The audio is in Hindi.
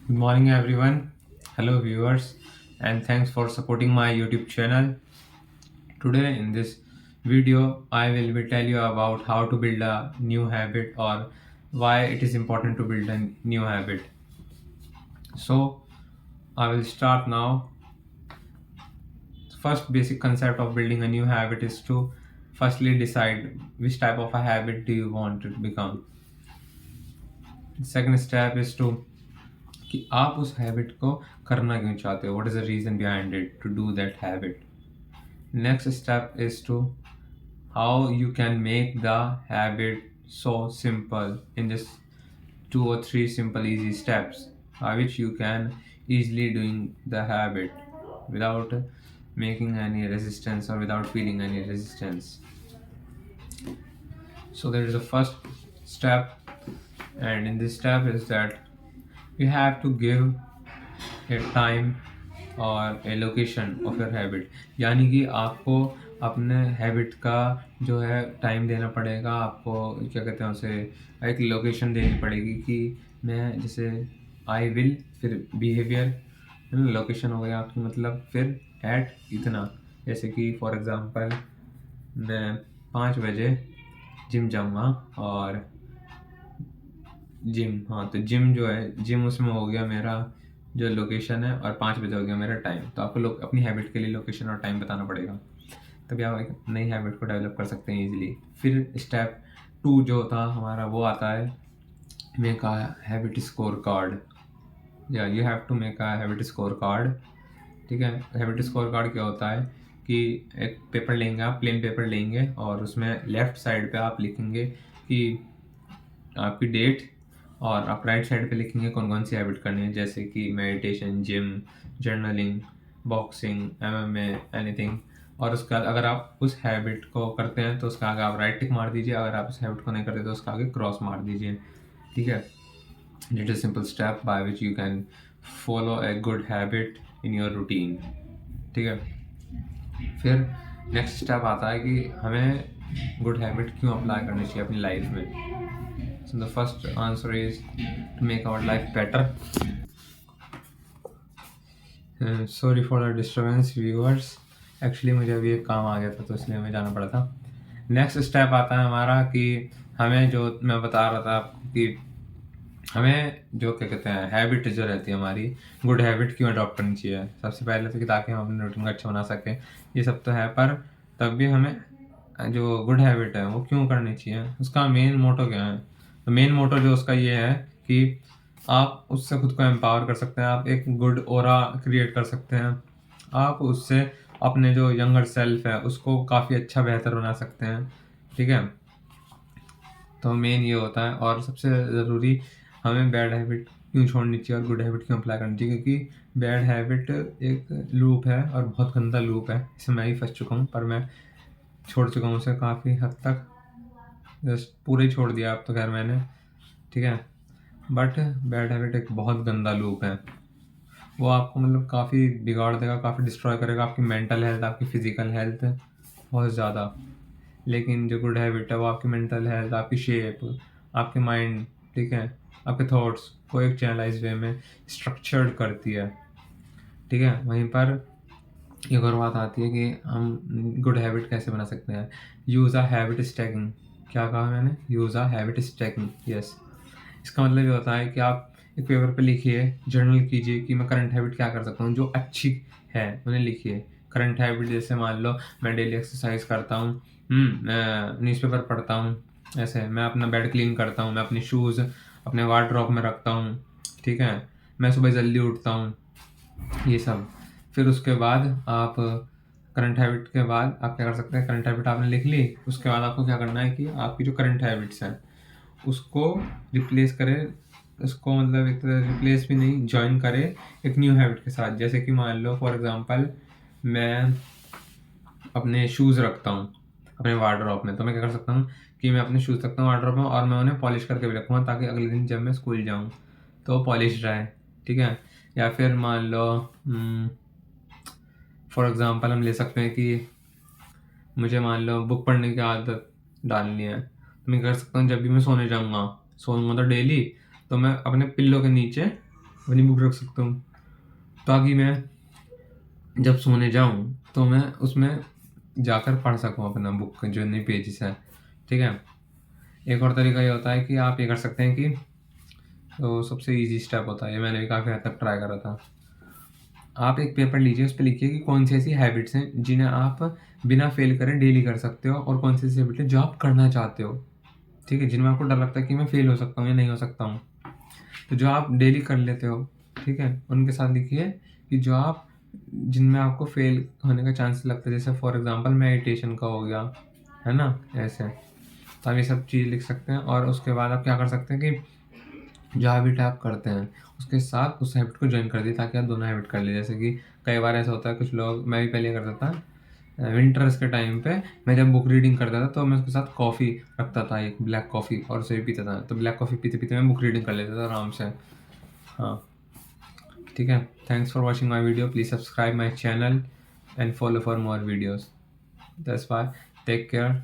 Good morning, everyone. Hello, viewers, and thanks for supporting my YouTube channel. Today, in this video, I will tell you about how to build a new habit or why it is important to build a new habit. So, I will start now. First basic concept of building a new habit is to firstly decide which type of a habit do you want to become. Second step is to कि आप उस हैबिट को करना क्यों चाहते हो, what is the reason behind it to do that habit. Next step is to how you can make the habit so simple in just 2 or 3 simple easy steps by which you can easily doing the habit without making any resistance or without feeling any resistance. So there is a first step, and in this step is that you have to give a time और ए लोकेशन ऑफ योर हैबिट. यानी कि आपको अपने हैबिट का जो है टाइम देना पड़ेगा. आपको क्या कहते हैं उसे एक लोकेशन देनी पड़ेगी कि मैं जैसे आई विल फिर बिहेवियर लोकेशन हो गया आपकी, मतलब फिर एट इतना. जैसे कि फॉर एग्ज़ाम्पल मैं 5 बजे जिम जाऊँगा और जिम, हाँ तो जिम जो है जिम उसमें हो गया मेरा जो लोकेशन है और 5 बजे हो गया मेरा टाइम. तो आपको अपनी हैबिट के लिए लोकेशन और टाइम बताना पड़ेगा, तभी आप एक नई हैबिट को डेवलप कर सकते हैं इजीली. फिर स्टेप 2 जो होता हमारा वो आता है make a habit scorecard. या you have to make a habit scorecard. ठीक है, हैबिट स्कोर कार्ड क्या होता है कि एक पेपर लेंगे आप, प्लेन पेपर लेंगे और उसमें लेफ़्ट साइड पे आप लिखेंगे कि आपकी डेट, और आप राइट साइड पे लिखेंगे कौन कौन सी हैबिट करनी है, जैसे कि meditation, gym, journaling, boxing, MMA, anything. और उसका अगर आप उस हैबिट को करते हैं तो उसका आगे आप राइट टिक मार दीजिए, अगर आप उस हैबिट को नहीं करते तो उसका आगे क्रॉस मार दीजिए. ठीक है, it is simple step by which you can follow a good habit in your routine. ठीक है, फिर नेक्स्ट स्टेप आता है कि हमें गुड हैबिट क्यों अप्लाई करनी चाहिए अपनी लाइफ में. So the first answer is to make our life better. Sorry for the disturbance, viewers. Actually मुझे अभी एक काम आ गया था तो इसलिए हमें जाना पड़ा था. नेक्स्ट स्टेप आता है हमारा कि हमें जो मैं बता रहा था आपको कि हमें जो क्या कहते हैं हैबिट जो रहती है हमारी, गुड हैबिट क्यों अडॉप्ट करनी चाहिए. सबसे पहले तो कि ताकि हम अपने रूटीन को अच्छा बना सकें. ये सब तो है, पर तब भी हमें जो गुड हैबिट है वो क्यों करनी चाहिए, उसका मेन मोटो क्या है. तो मेन मोटो जो उसका ये है कि आप उससे खुद को एम्पावर कर सकते हैं, आप एक गुड ऑरा क्रिएट कर सकते हैं, आप उससे अपने जो यंगर सेल्फ है उसको काफ़ी अच्छा बेहतर बना सकते हैं. ठीक है, तो मेन ये होता है. और सबसे ज़रूरी हमें बैड हैबिट क्यों छोड़नी चाहिए और गुड हैबिट क्यों अप्लाई करनी चाहिए, क्योंकि बैड हैबिट एक लूप है और बहुत गंदा लूप है. इससे मैं ही फंस चुका हूँ, पर मैं छोड़ चुका हूँ उसे काफ़ी हद तक. जस्ट पूरे ही छोड़ दिया अब तो खैर मैंने. ठीक है, बट बैड हैबिट एक बहुत गंदा लूप है. वो आपको मतलब काफ़ी बिगाड़ देगा, काफ़ी डिस्ट्रॉय करेगा आपकी मेंटल हेल्थ, आपकी फ़िज़िकल हेल्थ बहुत ज़्यादा. लेकिन जो गुड हैबिट है वो आपकी मेंटल हेल्थ, आपकी शेप, आपके माइंड, ठीक है, आपके थॉट्स को एक चैनलाइज वे में स्ट्रक्चर्ड करती है. ठीक है, वहीं पर एक और बात आती है कि हम गुड हैबिट कैसे बना सकते हैं. Use a habit stacking. क्या कहा मैंने, use a habit stacking. Yes, इसका मतलब ये होता है कि आप एक पेपर पे लिखिए, जर्नल कीजिए कि मैं करंट हैबिट क्या कर सकता हूँ जो अच्छी है, उन्हें लिखिए. करंट हैबिट जैसे मान लो मैं डेली एक्सरसाइज करता हूँ, मैं न्यूज़पेपर पढ़ता हूँ, ऐसे मैं अपना बेड क्लीन करता हूँ, मैं अपने शूज़ अपने वार्डरोब में रखता हूँ. ठीक है, मैं सुबह जल्दी उठता हूँ, ये सब. फिर उसके बाद आप करंट हैबिट के बाद आप क्या कर सकते हैं, करंट हैबिट आपने लिख ली, उसके बाद आपको क्या करना है कि आपकी जो करंट हैबिट्स हैं उसको रिप्लेस करें. उसको मतलब एक तरह रिप्लेस भी नहीं, जॉइन करें एक न्यू हैबिट के साथ. जैसे कि मान लो फॉर एग्जांपल मैं अपने शूज़ रखता हूँ अपने वार्डरोब में, तो मैं क्या कर सकता हूँ कि मैं अपने शूज़ रखता हूँ वार्डरोब में और मैं उन्हें पॉलिश करके भी रखूँगा ताकि अगले दिन जब मैं स्कूल जाऊँ तो पॉलिश रहे. ठीक है, या फिर मान लो फॉर एग्ज़ाम्पल हम ले सकते हैं कि मुझे मान लो बुक पढ़ने की आदत डालनी है, तो मैं कर सकता हूँ जब भी मैं सोने जाऊँगा, सोऊंगा तो डेली, तो मैं अपने पिल्लो के नीचे अपनी बुक रख सकता हूँ, ताकि मैं जब सोने जाऊँ तो मैं उसमें जाकर पढ़ सकूँ अपना बुक जो नई पेजेस हैं, ठीक है। एक और तरीका ये होता है कि आप ये कर सकते हैं कि तो सबसे ईजी स्टेप होता है, ये मैंने भी काफ़ी हद तक ट्राई करा था। आप एक पेपर लीजिए, उस पे लिखिए कि कौन सी ऐसी हैबिट्स हैं जिन्हें आप बिना फेल करे डेली कर सकते हो, और कौन सी ऐसी हैबिट है जो आप करना चाहते हो, ठीक है, जिनमें आपको डर लगता है कि मैं फेल हो सकता हूँ या नहीं हो सकता हूँ। तो जो आप डेली कर लेते हो, ठीक है, उनके साथ लिखिए कि जो आप जिनमें आपको फेल होने का चांस लगता है, जैसे फॉर एग्जांपल मेडिटेशन का हो गया, है ना, ऐसे। तो आप ये सब चीज़ लिख सकते हैं, और उसके बाद आप क्या कर सकते हैं कि जो हैबिट आप करते हैं उसके साथ उस हैबिट को ज्वाइन कर दिए, ताकि आप दोनों हैबिट कर लिए। जैसे कि कई बार ऐसा होता है, कुछ लोग, मैं भी पहले करता था विंटर्स के टाइम पे, मैं जब बुक रीडिंग करता था तो मैं उसके साथ कॉफ़ी रखता था, एक ब्लैक कॉफ़ी, और उसे भी पीता था। तो ब्लैक कॉफ़ी पीते पीते मैं बुक रीडिंग कर लेता था आराम से। हाँ, ठीक है। Thanks for watching my video, please subscribe my channel and follow for more videos. That's why, take care.